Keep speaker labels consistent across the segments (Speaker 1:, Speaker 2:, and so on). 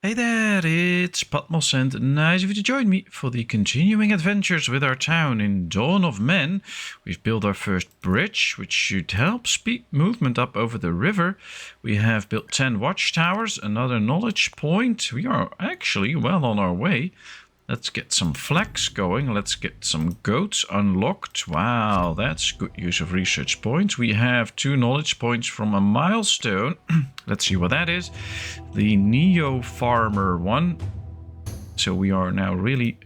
Speaker 1: Hey there, it's Patmos and nice of you to join me for the continuing adventures with our town in Dawn of Men. We've built our first bridge, which should help speed movement up over the river. We have built 10 watchtowers, another knowledge point. We are actually well on our way. Let's get some flax going. Let's get some goats unlocked. Wow, that's good use of research points. We have 2 knowledge points from a milestone. Let's see what that is. The Neo Farmer one. So we are now really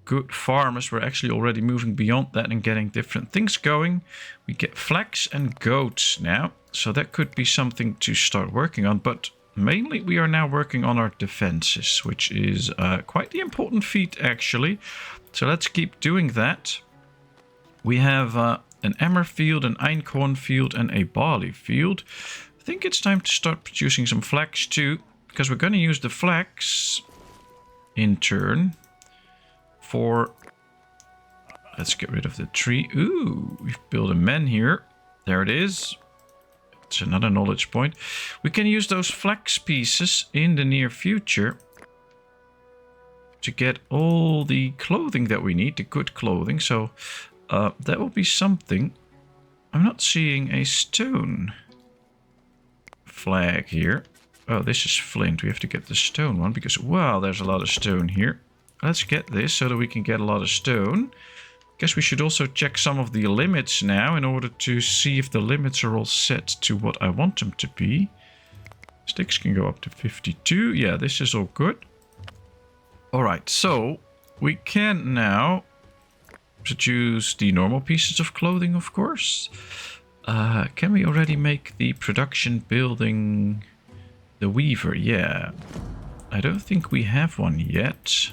Speaker 1: good farmers. We're actually already moving beyond that and getting different things going. We get flax and goats now. So that could be something to start working on. But mainly we are now working on our defenses, which is quite the important feat actually. So let's keep doing that. We have an emmer field, an einkorn field and a barley field. I think it's time to start producing some flax too, because we're going to use the flax in turn for... Let's get rid of the tree. Ooh, we've built a man here. There it is. It's another knowledge point. We can use those flax pieces in the near future to get all the clothing that we need, the good clothing. So that will be something. I'm not seeing a stone flag here. Oh, this is flint. We have to get the stone one because, wow, there's a lot of stone here. Let's get this so that we can get a lot of stone. Guess we should also check some of the limits now in order to see if the limits are all set to what I want them to be. Sticks can go up to 52. Yeah, this is all good. Alright, so we can now produce the normal pieces of clothing, of course. Can we already make the production building the weaver? Yeah. I don't think we have one yet.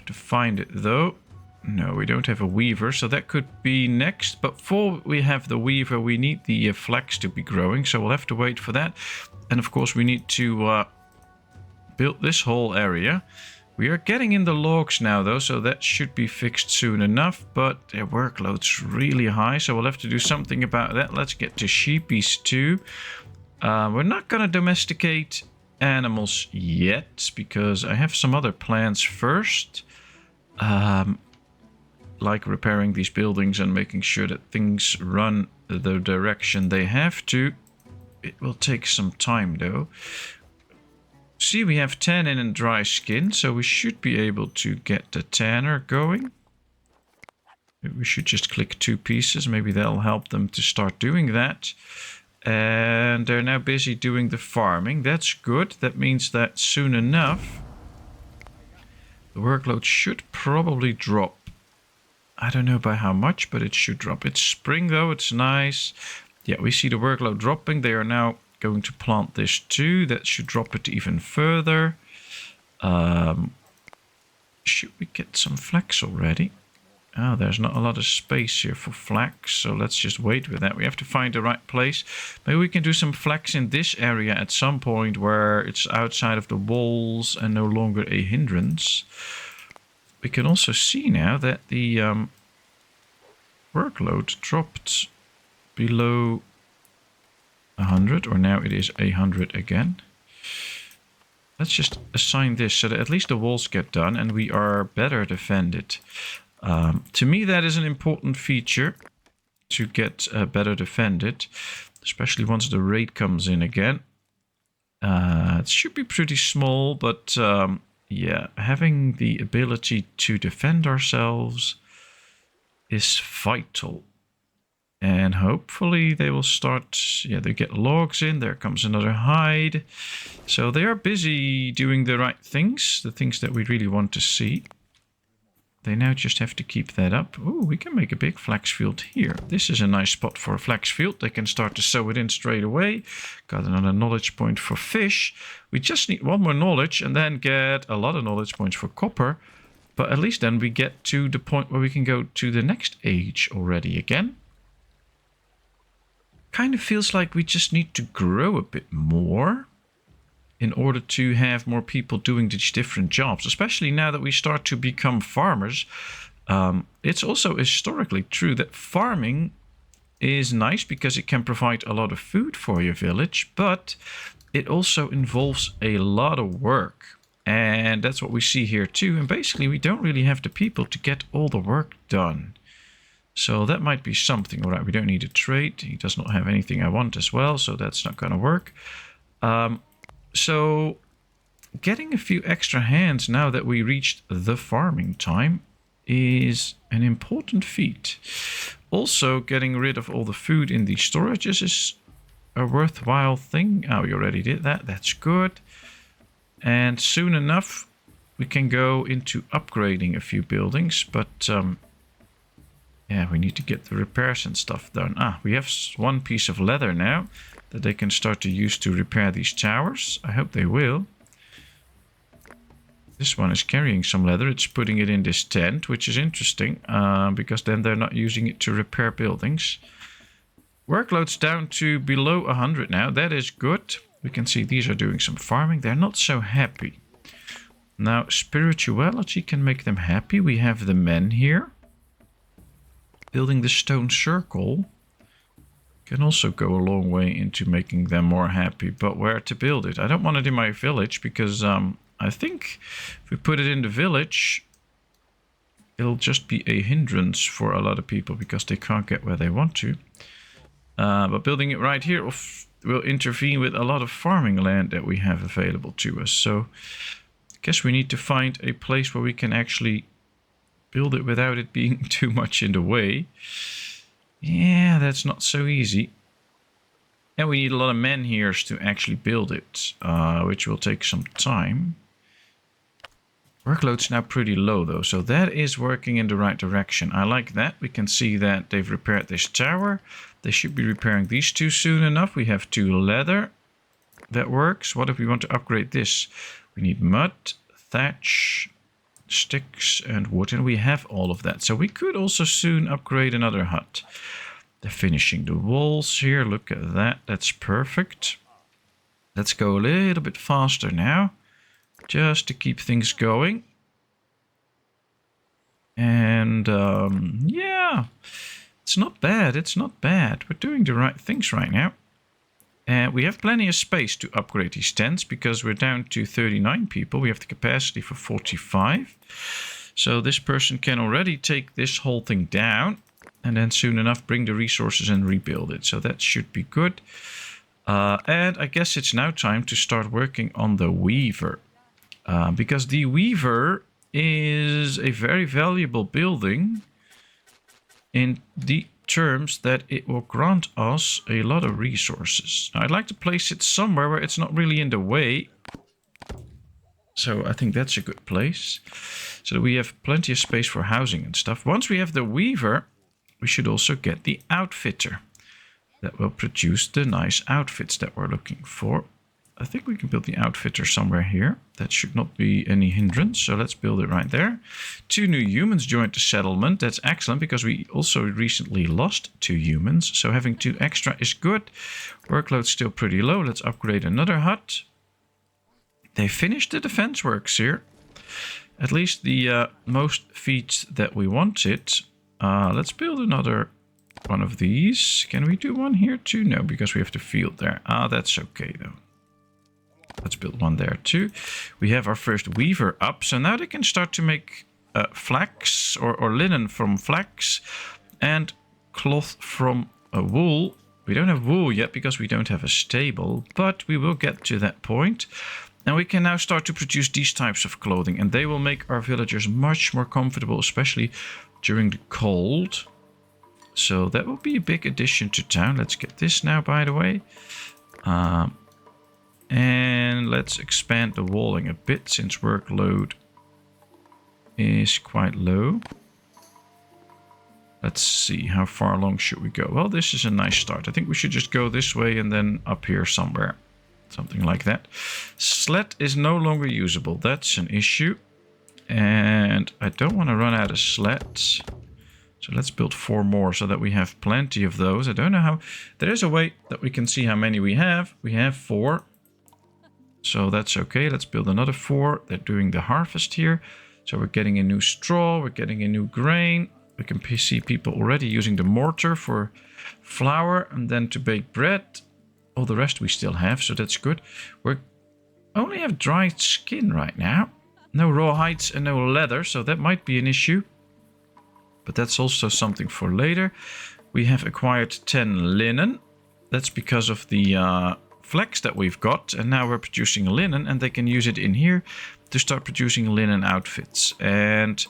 Speaker 1: To find it though. No, we don't have a weaver, so that could be next. But before we have the weaver, we need the flax to be growing, so we'll have to wait for that. And of course, we need to build this whole area. We are getting in the logs now, though, so that should be fixed soon enough. But their workload's really high, so we'll have to do something about that. Let's get to sheepies too. We're not going to domesticate animals yet, because I have some other plans first. Like repairing these buildings and making sure that things run the direction they have to. It will take some time though. See, we have tannin and dry skin, so we should be able to get the tanner going. We should just click 2 pieces, maybe that'll help them to start doing that. And they're now busy doing the farming. That's good. That means that soon enough the workload should probably drop. I don't know by how much, but it should drop. It's spring though, it's nice. Yeah, we see the workload dropping. They are now going to plant this too. That should drop it even further. Should we get some flax already? Oh, there's not a lot of space here for flax, so let's just wait with that. We have to find the right place. Maybe we can do some flax in this area at some point where it's outside of the walls and no longer a hindrance. We can also see now that the workload dropped below 100, or now it is 100 again. Let's just assign this so that at least the walls get done and we are better defended. To me, that is an important feature to get better defended, especially once the raid comes in again. It should be pretty small, but yeah, having the ability to defend ourselves is vital. And hopefully they will start, yeah, they get logs in, there comes another hide. So they are busy doing the right things, the things that we really want to see. They now just have to keep that up. Ooh, we can make a big flax field here. This is a nice spot for a flax field. They can start to sow it in straight away. Got another knowledge point for fish. We just need 1 more knowledge and then get a lot of knowledge points for copper. But at least then we get to the point where we can go to the next age already again. Kind of feels like we just need to grow a bit more in order to have more people doing these different jobs, especially now that we start to become farmers. It's also historically true that farming is nice because it can provide a lot of food for your village, but it also involves a lot of work. And that's what we see here too. And basically we don't really have the people to get all the work done. So that might be something. All right, we don't need a trade. He does not have anything I want as well, so that's not going to work. So getting a few extra hands now that we reached the farming time is an important feat. Also, getting rid of all the food in these storages is a worthwhile thing. Oh, we already did that. That's good. And soon enough, we can go into upgrading a few buildings. But yeah, we need to get the repairs and stuff done. We have one piece of leather now that they can start to use to repair these towers. I hope they will. This one is carrying some leather. It's putting it in this tent, which is interesting because then they're not using it to repair buildings. Workload's down to below 100 now. That is good. We can see these are doing some farming. They're not so happy. Now, spirituality can make them happy. We have the men here. Building the stone circle can also go a long way into making them more happy. But where to build it? I don't want it in my village because I think if we put it in the village, it'll just be a hindrance for a lot of people because they can't get where they want to. But building it right here will intervene with a lot of farming land that we have available to us. So I guess we need to find a place where we can actually build it without it being too much in the way. Yeah, that's not so easy. And we need a lot of men here to actually build it, which will take some time. Workload's now pretty low though, so that is working in the right direction. I like that. We can see that they've repaired this tower. They should be repairing these two soon enough. We have 2 leather. That works. What if we want to upgrade this? We need mud, thatch, sticks and wood, and we have all of that. So we could also soon upgrade another hut. They're finishing the walls here. Look at that. That's perfect. Let's go a little bit faster now, just to keep things going. And yeah, it's not bad. It's not bad. We're doing the right things right now. And we have plenty of space to upgrade these tents because we're down to 39 people. We have the capacity for 45. So this person can already take this whole thing down and then soon enough bring the resources and rebuild it. So that should be good. And I guess it's now time to start working on the weaver. Because the weaver is a very valuable building in the terms that it will grant us a lot of resources. Now, I'd like to place it somewhere where it's not really in the way. So I think that's a good place. So that we have plenty of space for housing and stuff. Once we have the weaver, we should also get the outfitter. That will produce the nice outfits that we're looking for. I think we can build the outfitter somewhere here. That should not be any hindrance. So let's build it right there. 2 new humans joined the settlement. That's excellent because we also recently lost 2 humans. So having 2 extra is good. Workload's still pretty low. Let's upgrade another hut. They finished the defense works here. At least the most feats that we wanted. Let's build another one of these. Can we do one here too? No, because we have the field there. That's okay though. Let's build one there too. We have our first weaver up. So now they can start to make flax or linen from flax and cloth from wool. We don't have wool yet because we don't have a stable, but we will get to that point. And we can now start to produce these types of clothing, and they will make our villagers much more comfortable, especially during the cold. So that will be a big addition to town. Let's get this now, by the way. And let's expand the walling a bit since workload is quite low. Let's see, how far along should we go? Well, this is a nice start. I think we should just go this way and then up here somewhere. Something like that. Sled is no longer usable. That's an issue. And I don't want to run out of sleds. So let's build 4 more so that we have plenty of those. I don't know how... There is a way that we can see how many we have. We have 4. So that's okay. Let's build another 4. They're doing the harvest here. So we're getting a new straw. We're getting a new grain. We can see people already using the mortar for flour and then to bake bread. All the rest we still have, so that's good. We only have dried skin right now. No raw hides and no leather, so that might be an issue. But that's also something for later. We have acquired 10 linen. That's because of the flax that we've got. And now we're producing linen, and they can use it in here to start producing linen outfits. And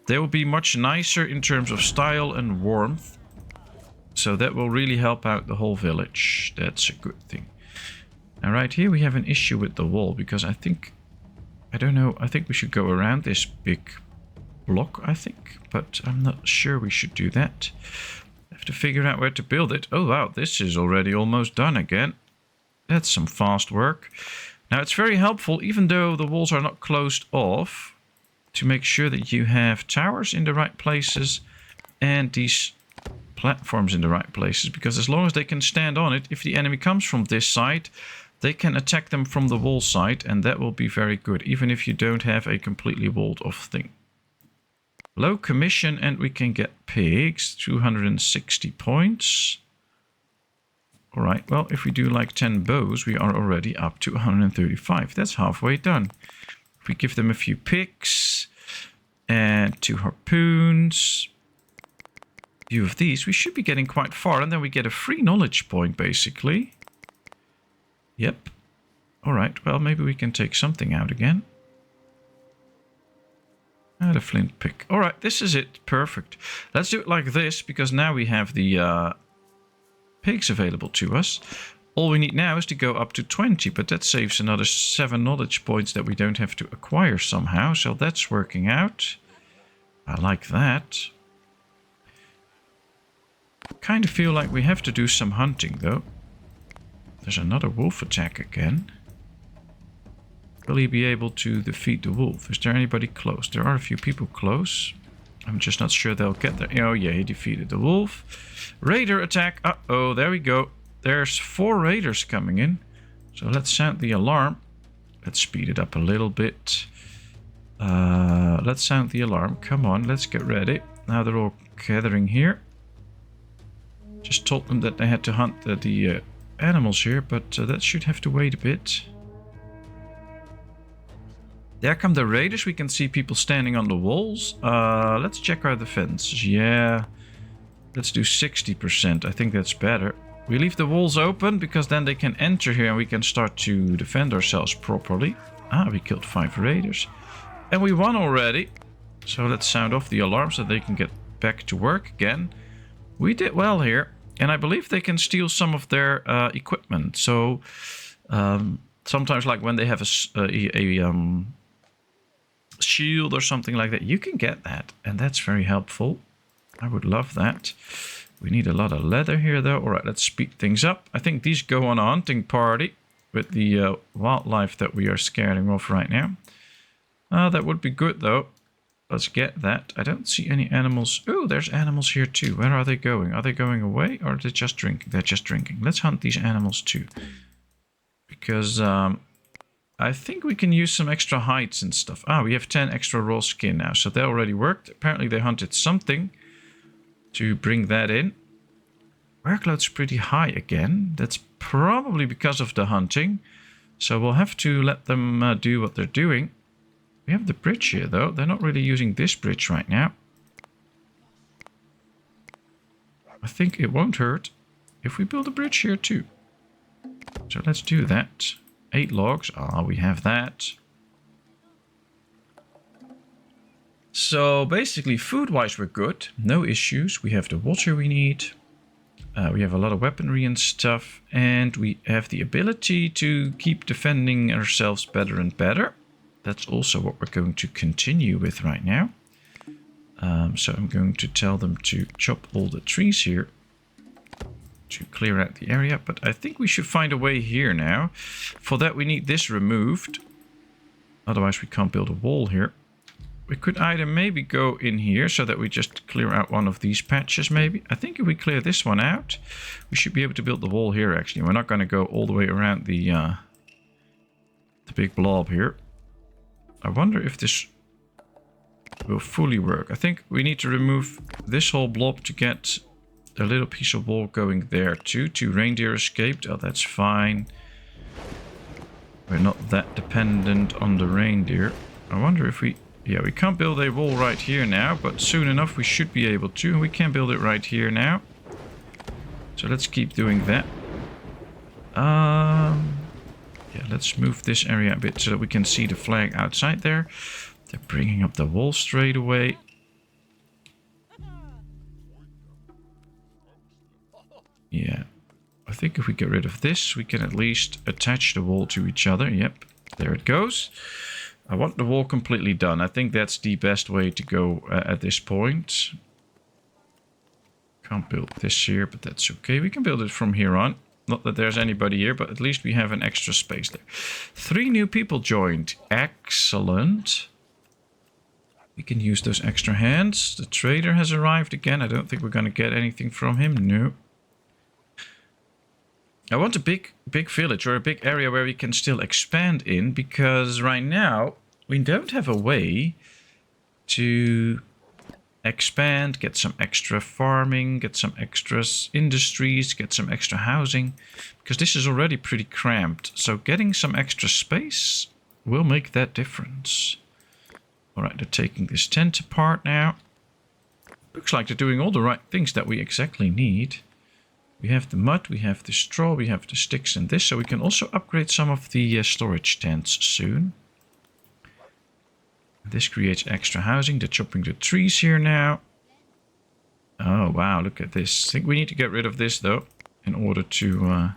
Speaker 1: they will be much nicer in terms of style and warmth. So that will really help out the whole village. That's a good thing. Now right here we have an issue with the wall, because I don't know, I think we should go around this big block, I think. But I'm not sure we should do that. I have to figure out where to build it. Oh wow, this is already almost done again. That's some fast work. Now it's very helpful, even though the walls are not closed off, to make sure that you have towers in the right places and these platforms in the right places, because as long as they can stand on it, if the enemy comes from this side, they can attack them from the wall side, and that will be very good, even if you don't have a completely walled off thing. Low commission, and we can get pigs, 260 points. Alright, well, if we do like 10 bows, we are already up to 135. That's halfway done. If we give them a few picks and 2 harpoons, a few of these, we should be getting quite far, and then we get a free knowledge point, basically. Yep. Alright, well, maybe we can take something out again. And a flint pick. Alright, this is it. Perfect. Let's do it like this, because now we have the pigs available to us. All we need now is to go up to 20, but that saves another 7 knowledge points that we don't have to acquire somehow, so that's working out. I like that. Kind of feel like we have to do some hunting, though. There's another wolf attack again. Will he be able to defeat the wolf? Is there anybody close? There are a few people close. I'm just not sure they'll get there. Oh yeah, he defeated the wolf. Raider attack. Uh-oh, there we go. There's 4 raiders coming in. So let's sound the alarm. Let's speed it up a little bit. Let's sound the alarm. Come on, let's get ready. Now they're all gathering here. Just told them that they had to hunt the animals here, but that should have to wait a bit. There come the raiders. We can see people standing on the walls. Let's check our defense. Yeah, let's do 60%. I think that's better. We leave the walls open because then they can enter here and we can start to defend ourselves properly. We killed 5 raiders. And we won already. So let's sound off the alarm so they can get back to work again. We did well here. And I believe they can steal some of their equipment. So sometimes, like when they have a shield or something like that, you can get that. And that's very helpful. I would love that. We need a lot of leather here, though. All right, let's speed things up. I think these go on a hunting party with the wildlife that we are scaring off right now. That would be good, though. Let's get that. I don't see any animals. Oh, there's animals here too. Where are they going? Are they going away or are they just drinking? They're just drinking. Let's hunt these animals too. Because I think we can use some extra hides and stuff. We have 10 extra raw skin now. So that already worked. Apparently they hunted something to bring that in. Workload's pretty high again. That's probably because of the hunting. So we'll have to let them do what they're doing. We have the bridge here, though. They're not really using this bridge right now. I think it won't hurt if we build a bridge here, too. So let's do that. 8 logs. We have that. So basically, food-wise, we're good. No issues. We have the water we need. We have a lot of weaponry and stuff. And we have the ability to keep defending ourselves better and better. That's also what we're going to continue with right now. So I'm going to tell them to chop all the trees here to clear out the area. But I think we should find a way here now. For that we need this removed. Otherwise we can't build a wall here. We could either maybe go in here so that we just clear out one of these patches maybe. I think if we clear this one out, we should be able to build the wall here actually. We're not going to go all the way around the big blob here. I wonder if this will fully work. I think we need to remove this whole blob to get a little piece of wall going there too. 2 reindeer escaped. Oh, that's fine. We're not that dependent on the reindeer. I wonder if we... Yeah, we can't build a wall right here now, but soon enough we should be able to. And we can build it right here now. So let's keep doing that. Yeah, let's move this area a bit so that we can see the flag outside there. They're bringing up the wall straight away. Yeah. I think if we get rid of this, we can at least attach the wall to each other. Yep, there it goes. I want the wall completely done. I think that's the best way to go at this point. Can't build this here, but that's okay. We can build it from here on. Not that there's anybody here, but at least we have an extra space there. 3 new people joined. Excellent. We can use those extra hands. The trader has arrived again. I don't think we're going to get anything from him. No. I want a big village or a big area where we can still expand in, because right now we don't have a way to expand, get some extra farming, get some extra industries, get some extra housing, because this is already pretty cramped. So getting some extra space will make that difference. All right, they're taking this tent apart now. Looks like they're doing all the right things that we exactly need. We have the mud, we have the straw, we have the sticks and this. So we can also upgrade some of the storage tents soon. This creates extra housing. They're chopping the trees here now. Oh, wow, look at this. I think we need to get rid of this, though, in order to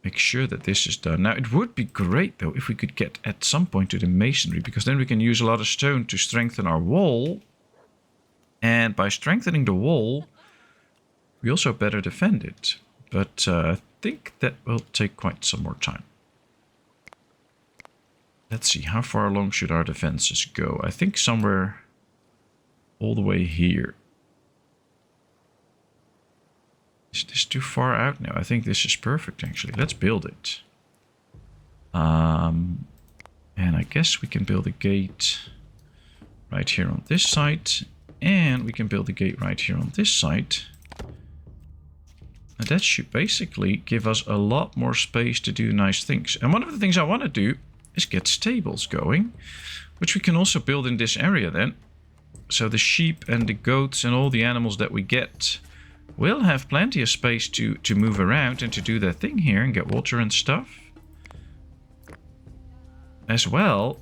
Speaker 1: make sure that this is done. Now, it would be great, though, if we could get at some point to the masonry, because then we can use a lot of stone to strengthen our wall. And by strengthening the wall, we also better defend it. But I think that will take quite some more time. Let's see, how far along should our defenses go? I think somewhere all the way here. Is this too far out? No, I think this is perfect, actually. Let's build it. And I guess we can build a gate right here on this side. And we can build a gate right here on this side. And that should basically give us a lot more space to do nice things. And one of the things I want to do is get stables going, which we can also build in this area then. So the sheep and the goats and all the animals that we get will have plenty of space to move around and to do their thing here and get water and stuff. As well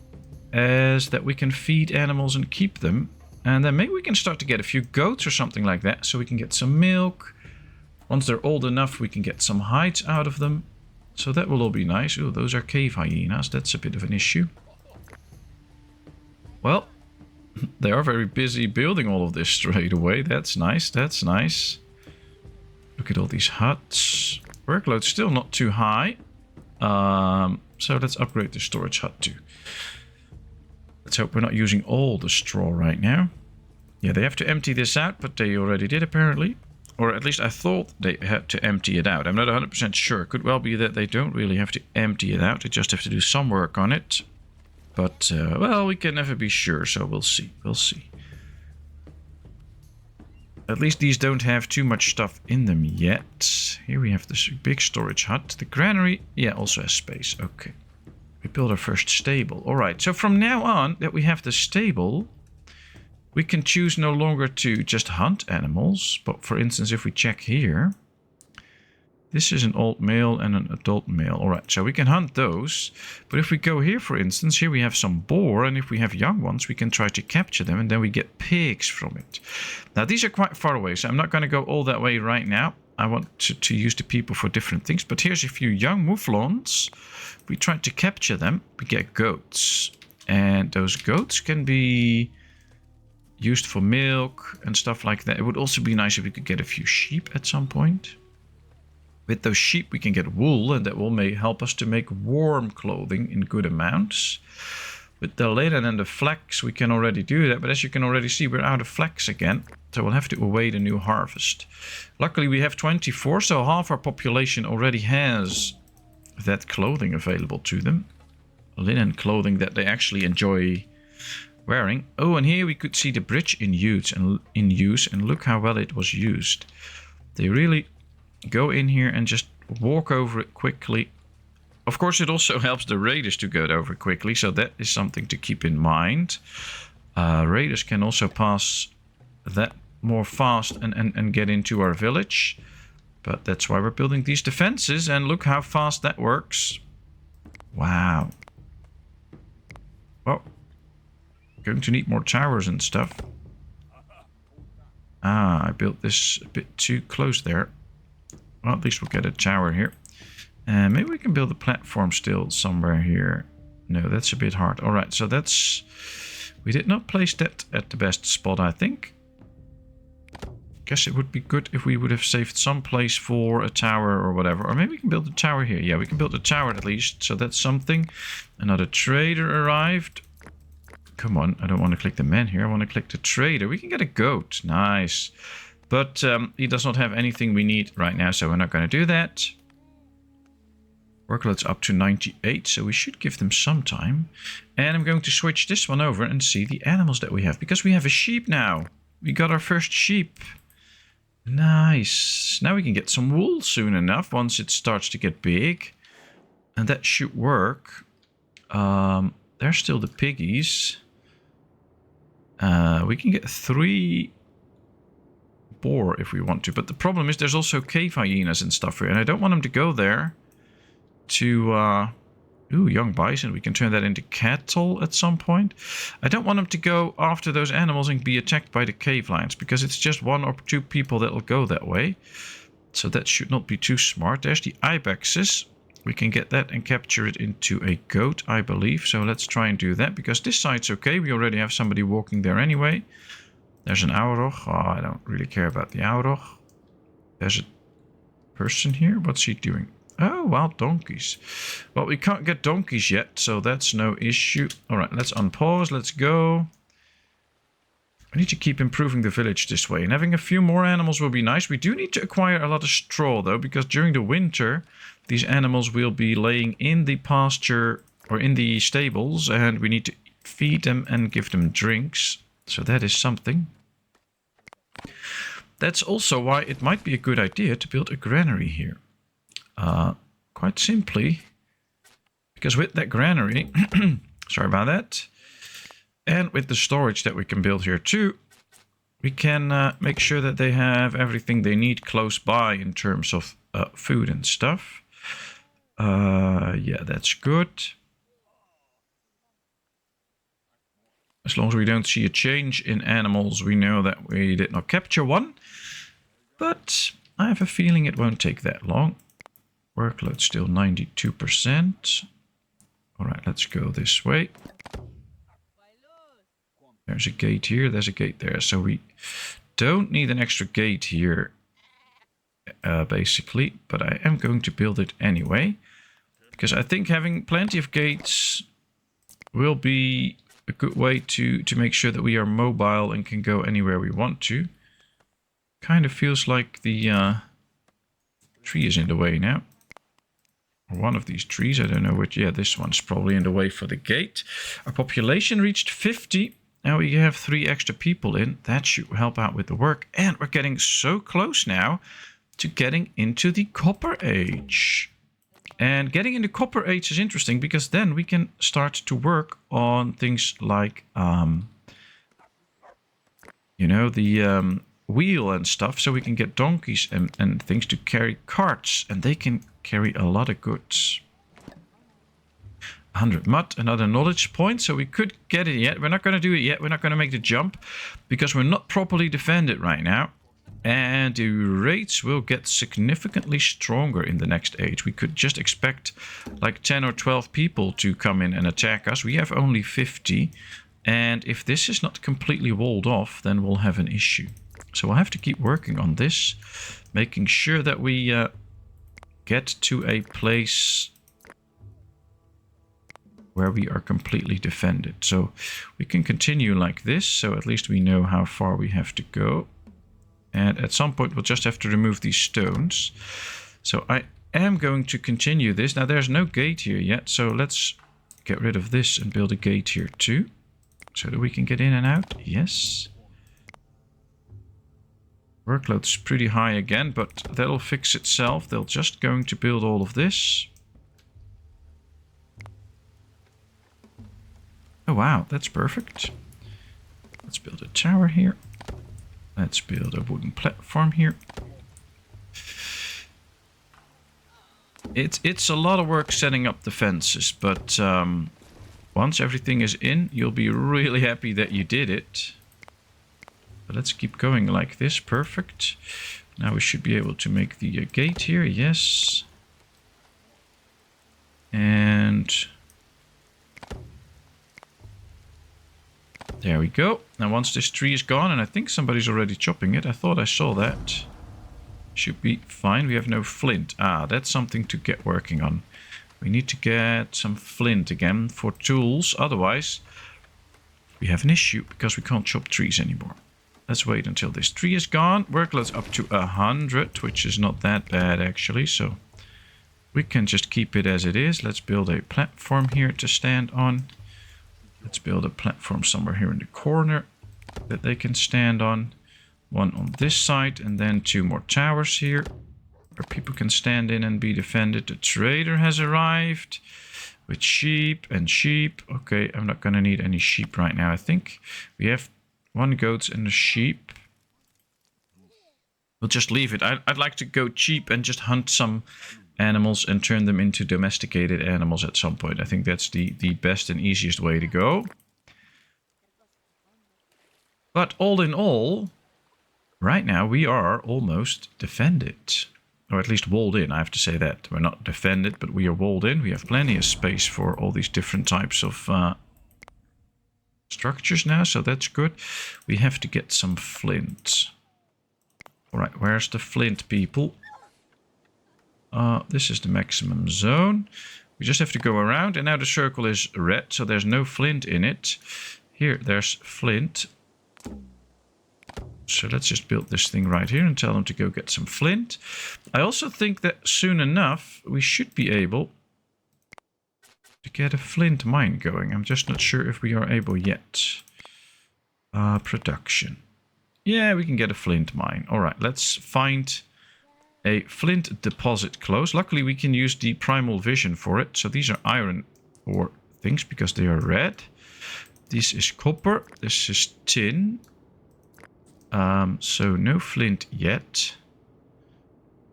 Speaker 1: as that we can feed animals and keep them. And then maybe we can start to get a few goats or something like that, so we can get some milk. Once they're old enough, we can get some hides out of them. So that will all be nice. Oh, those are cave hyenas. That's a bit of an issue. Well, they are very busy building all of this straight away. That's nice. That's nice. Look at all these huts. Workload still not too high. So let's upgrade the storage hut too. Let's hope we're not using all the straw right now. Yeah, they have to empty this out, but they already did apparently. Or at least I thought they had to empty it out. I'm not 100% sure. Could well be that they don't really have to empty it out. They just have to do some work on it. But, well, we can never be sure, so we'll see. We'll see. At least these don't have too much stuff in them yet. Here we have this big storage hut. The granary, yeah, also has space. Okay. We build our first stable. Alright, so from now on that we have the stable, we can choose no longer to just hunt animals. But for instance, if we check here, this is an old male and an adult male. Alright, so we can hunt those. But if we go here, for instance, here we have some boar. And if we have young ones, we can try to capture them. And then we get pigs from it. Now, these are quite far away, so I'm not going to go all that way right now. I want to use the people for different things. But here's a few young mouflons. If we try to capture them, we get goats. And those goats can be used for milk and stuff like that. It would also be nice if we could get a few sheep at some point. With those sheep we can get wool, and that will help us to make warm clothing in good amounts. With the linen and the flax we can already do that, but as you can already see, we're out of flax again. So we'll have to await a new harvest. Luckily we have 24, so half our population already has that clothing available to them. Linen clothing that they actually enjoy wearing. Oh, and here we could see the bridge in use, and look how well it was used. They really go in here and just walk over it quickly. Of course, it also helps the raiders to go over quickly, so that is something to keep in mind. Raiders can also pass that more fast and get into our village. But that's why we're building these defenses, and look how fast that works. Wow. Well, going to need more towers and stuff. Ah, I built this a bit too close there. Well, at least we'll get a tower here. And maybe we can build a platform still somewhere here. No, that's a bit hard. All right, so that's... We did not place that at the best spot, I think. Guess it would be good if we would have saved some place for a tower or whatever. Or maybe we can build a tower here. Yeah, we can build a tower at least. So that's something. Another trader arrived. Come on, I don't want to click the man here. I want to click the trader. We can get a goat. Nice. But he does not have anything we need right now, so we're not going to do that. Workload's up to 98, so we should give them some time. And I'm going to switch this one over and see the animals that we have. Because we have a sheep now. We got our first sheep. Nice. Now we can get some wool soon enough once it starts to get big. And that should work. There's still the piggies. We can get 3 boar if we want to. But the problem is there's also cave hyenas and stuff here. And I don't want them to go there to... Ooh, young bison. We can turn that into cattle at some point. I don't want them to go after those animals and be attacked by the cave lions, because it's just 1 or 2 people that will go that way. So that should not be too smart. There's the ibexes. We can get that and capture it into a goat, I believe. So let's try and do that, because this side's okay. We already have somebody walking there anyway. There's an auroch. Oh, I don't really care about the auroch. There's a person here. What's he doing? Oh, wild donkeys. Well, we can't get donkeys yet, so that's no issue. All right, let's unpause. Let's go. I need to keep improving the village this way. And having a few more animals will be nice. We do need to acquire a lot of straw, though, because during the winter, these animals will be laying in the pasture or in the stables, and we need to feed them and give them drinks. So that is something. That's also why it might be a good idea to build a granary here. Quite simply, because with that granary, sorry about that, and with the storage that we can build here too, we can make sure that they have everything they need close by in terms of food and stuff. Yeah, that's good. As long as we don't see a change in animals, we know that we did not capture one. But I have a feeling it won't take that long. Workload still 92%. All right, let's go this way. There's a gate here, there's a gate there. So we don't need an extra gate here, basically. But I am going to build it anyway. Because I think having plenty of gates will be a good way to make sure that we are mobile and can go anywhere we want to. Kind of feels like the tree is in the way now. Or one of these trees, I don't know which. Yeah, this one's probably in the way for the gate. Our population reached 50. Now we have 3 extra people in. That should help out with the work. And we're getting so close now to getting into the Copper Age. And getting into Copper Age is interesting because then we can start to work on things like, you know, the wheel and stuff. So we can get donkeys and things to carry carts. And they can carry a lot of goods. 100 mud, another knowledge point. So we could get it yet. We're not going to do it yet. We're not going to make the jump because we're not properly defended right now. And the raids will get significantly stronger in the next age. We could just expect like 10 or 12 people to come in and attack us. We have only 50. And if this is not completely walled off, then we'll have an issue. So we'll have to keep working on this. Making sure that we get to a place where we are completely defended. So we can continue like this. So at least we know how far we have to go. And at some point, we'll just have to remove these stones. So I am going to continue this. Now, there's no gate here yet. So let's get rid of this and build a gate here too. so that we can get in and out. Yes. Workload's pretty high again, but that'll fix itself. They're just going to build all of this. Oh wow, that's perfect. Let's build a tower here. Let's build a wooden platform here. It's a lot of work setting up the fences, but once everything is in, you'll be really happy that you did it. But let's keep going like this. Perfect. Now we should be able to make the gate here. Yes. And there we go. Now once this tree is gone, and I think somebody's already chopping it. I thought I saw that. Should be fine. We have no flint. Ah, that's something to get working on. We need to get some flint again for tools. Otherwise, we have an issue because we can't chop trees anymore. Let's wait until this tree is gone. Workload's up to 100, which is not that bad actually. So we can just keep it as it is. Let's build a platform here to stand on. Let's build a platform somewhere here in the corner that they can stand on. One on this side and then 2 more towers here where people can stand in and be defended. The trader has arrived with sheep and sheep. Okay, I'm not going to need any sheep right now. I think we have 1 goat and a sheep. We'll just leave it. I'd like to go cheap and just hunt some animals and turn them into domesticated animals at some point. I think that's the best and easiest way to go. But all in all, right now we are almost defended. Or at least walled in, I have to say that. We're not defended, but we are walled in. We have plenty of space for all these different types of structures now, so that's good. We have to get some flint. Alright, where's the flint, people? This is the maximum zone. We just have to go around, and now the circle is red, so there's no flint in it. Here, there's flint. So let's just build this thing right here and tell them to go get some flint. I also think that soon enough, we should be able to get a flint mine going. I'm just not sure if we are able yet. Production. Yeah, we can get a flint mine. All right, let's find a flint deposit close. Luckily, we can use the primal vision for it. So these are iron ore things because they are red. This is copper. This is tin. So no flint yet.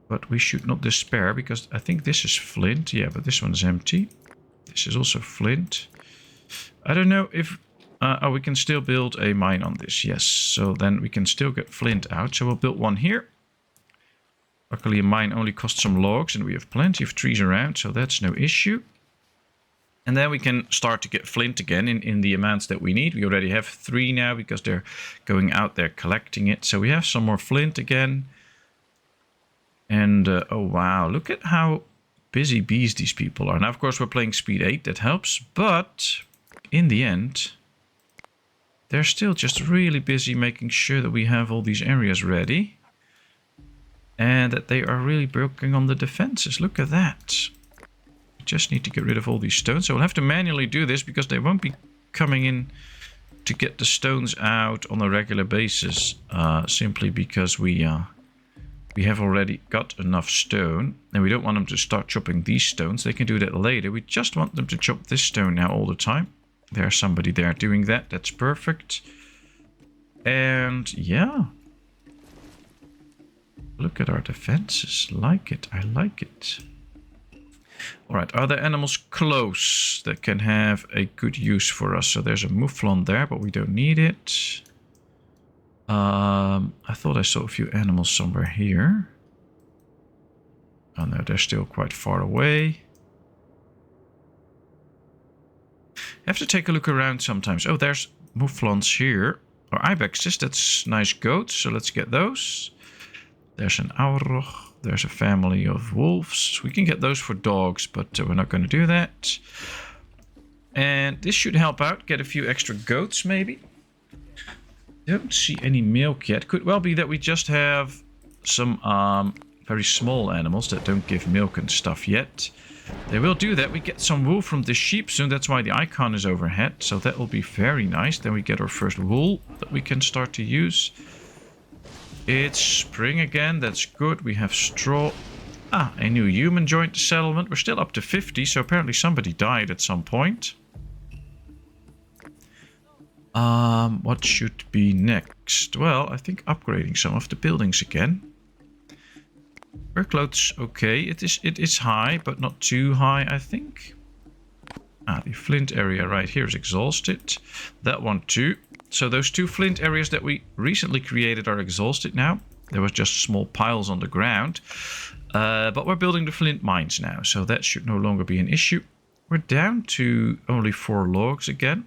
Speaker 1: But we should not despair because I think this is flint. Yeah, but this one's empty. This is also flint. I don't know if... oh, we can still build a mine on this. Yes, so then we can still get flint out. So we'll build one here. Luckily, a mine only costs some logs and we have plenty of trees around, so that's no issue. And then we can start to get flint again in the amounts that we need. We already have 3 now because they're going out there collecting it. So we have some more flint again. And, oh wow, look at how busy bees these people are. Now, of course, we're playing speed 8, that helps. But in the end, they're still just really busy making sure that we have all these areas ready. And that they are really working on the defenses. Look at that. Just need to get rid of all these stones. So we'll have to manually do this because they won't be coming in to get the stones out on a regular basis. Simply because we have already got enough stone. And we don't want them to start chopping these stones. They can do that later. We just want them to chop this stone now all the time. There's somebody there doing that. That's perfect. And yeah. Look at our defenses. Like it. I like it. Alright, are there animals close that can have a good use for us? So there's a mouflon there, but we don't need it. I thought I saw a few animals somewhere here. Oh no, they're still quite far away. You have to take a look around sometimes. Oh, there's mouflons here. Or ibexes, that's nice goats, so let's get those. There's an auroch. There's a family of wolves. We can get those for dogs, but we're not going to do that. And this should help out. Get a few extra goats, maybe. Don't see any milk yet. Could well be that we just have some very small animals that don't give milk and stuff yet. They will do that. We get some wool from the sheep soon. That's why the icon is overhead. So that will be very nice. Then we get our first wool that we can start to use. It's spring again. That's good. We have straw. Ah, a new human joined the settlement. We're still up to 50. So apparently somebody died at some point. What should be next? Well, I think upgrading some of the buildings again. Workload's okay. It is high, but not too high, I think. Ah, the flint area right here is exhausted. That one too. So those two flint areas that we recently created are exhausted now. There was just small piles on the ground. But we're building the flint mines now, so that should no longer be an issue. We're down to only 4 logs again.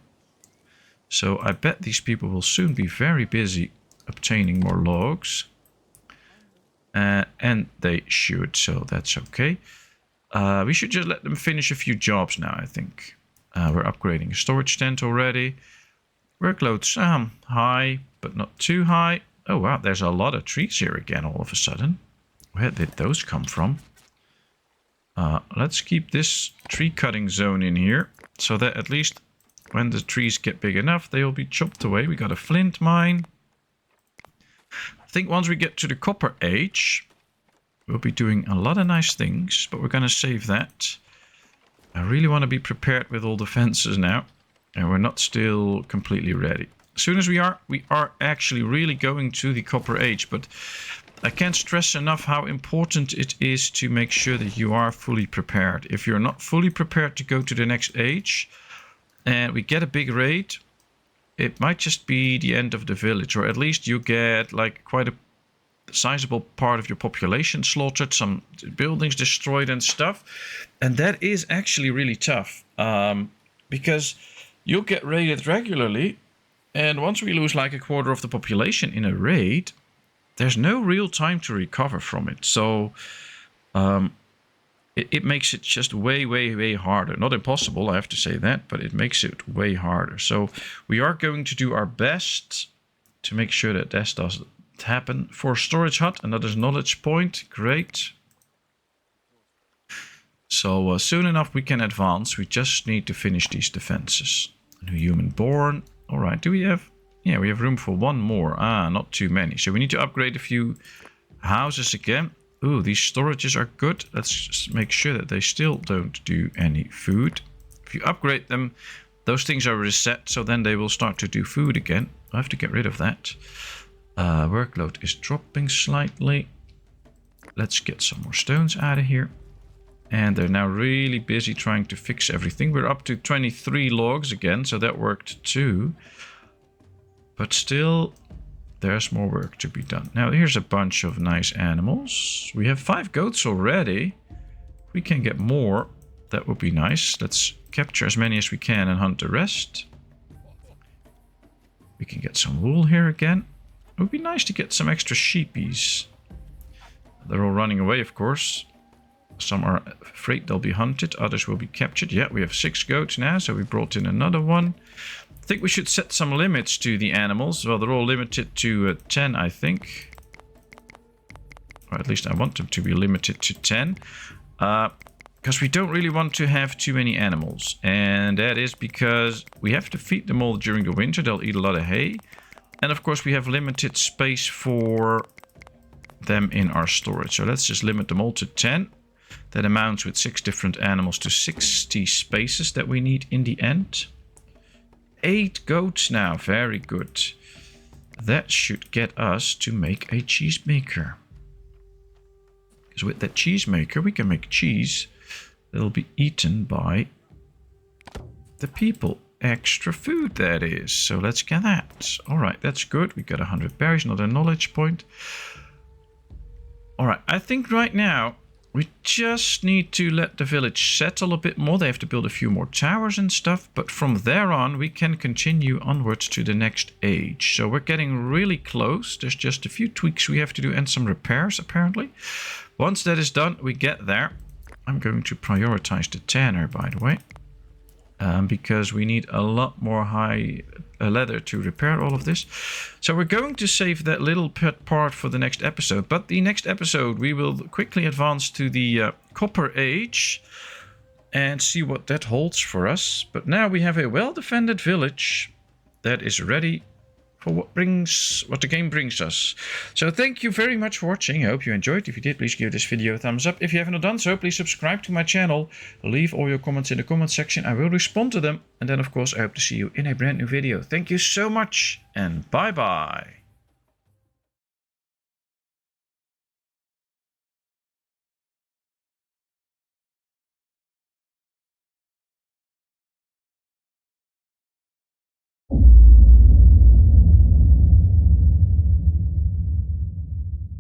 Speaker 1: So I bet these people will soon be very busy obtaining more logs. And they should, so that's okay. We should just let them finish a few jobs now, I think. We're upgrading a storage tent already. Workload's high, but not too high. Oh wow, there's a lot of trees here again all of a sudden. Where did those come from? Let's keep this tree cutting zone in here, so that at least when the trees get big enough, they will be chopped away. We got a flint mine. I think once we get to the copper age, we'll be doing a lot of nice things, but we're going to save that. I really want to be prepared with all the fences now, and we're not still completely ready. As soon as we are actually really going to the copper age, but I can't stress enough how important it is to make sure that you are fully prepared. If you're not fully prepared to go to the next age, and we get a big raid, it might just be the end of the village, or at least you get like quite a sizable part of your population slaughtered, some buildings destroyed and stuff. And that is actually really tough, because you'll get raided regularly, and once we lose like a quarter of the population in a raid, there's no real time to recover from it. So it makes it just way harder. Not impossible, I have to say that, but it makes it way harder. So we are going to do our best to make sure that this doesn't happen. For storage hut, another knowledge point. Great. So soon enough we can advance. We just need to finish these defenses. New human born. All right, do we have... Yeah, we have room for one more. Ah, not too many. So we need to upgrade a few houses again. Ooh, these storages are good. Let's just make sure that they still don't do any food. If you upgrade them, those things are reset, so then they will start to do food again. I have to get rid of that. Workload is dropping slightly. Let's get some more stones out of here. And they're now really busy trying to fix everything. We're up to 23 logs again, so that worked too. But still, there's more work to be done. Now, here's a bunch of nice animals. We have 5 goats already. If we can get more, that would be nice. Let's capture as many as we can and hunt the rest. We can get some wool here again. It would be nice to get some extra sheepies. They're all running away, of course. Some are afraid they'll be hunted. Others will be captured. Yeah, we have 6 goats now, so we brought in another one. I think we should set some limits to the animals. Well, they're all limited to 10, I think. Or at least I want them to be limited to 10. Because we don't really want to have too many animals. And that is because we have to feed them all during the winter. They'll eat a lot of hay. And of course we have limited space for them in our storage. So let's just limit them all to 10. That amounts with 6 different animals to 60 spaces that we need in the end. 8 goats now, very good. That should get us to make a cheese maker. Because with that cheese maker we can make cheese that'll be eaten by the people. Extra food, that is. So let's get that. Alright, that's good. We got 100 berries, another knowledge point. Alright, I think right now we just need to let the village settle a bit more. They have to build a few more towers and stuff. But from there on, we can continue onwards to the next age. So we're getting really close. There's just a few tweaks we have to do and some repairs, apparently. Once that is done, we get there. I'm going to prioritize the tanner, by the way. because we need a lot more high leather to repair all of this. So we're going to save that little part for the next episode. But the next episode we will quickly advance to the Copper Age and see what that holds for us. But now we have a well-defended village that is ready for what the game brings us. So thank you very much for watching. I hope you enjoyed. If you did, please give this video a thumbs up. If you haven't done so, please subscribe to my channel. Leave all your comments in the comment section. I will respond to them. And then, of course, I hope to see you in a brand new video. Thank you so much, and bye-bye.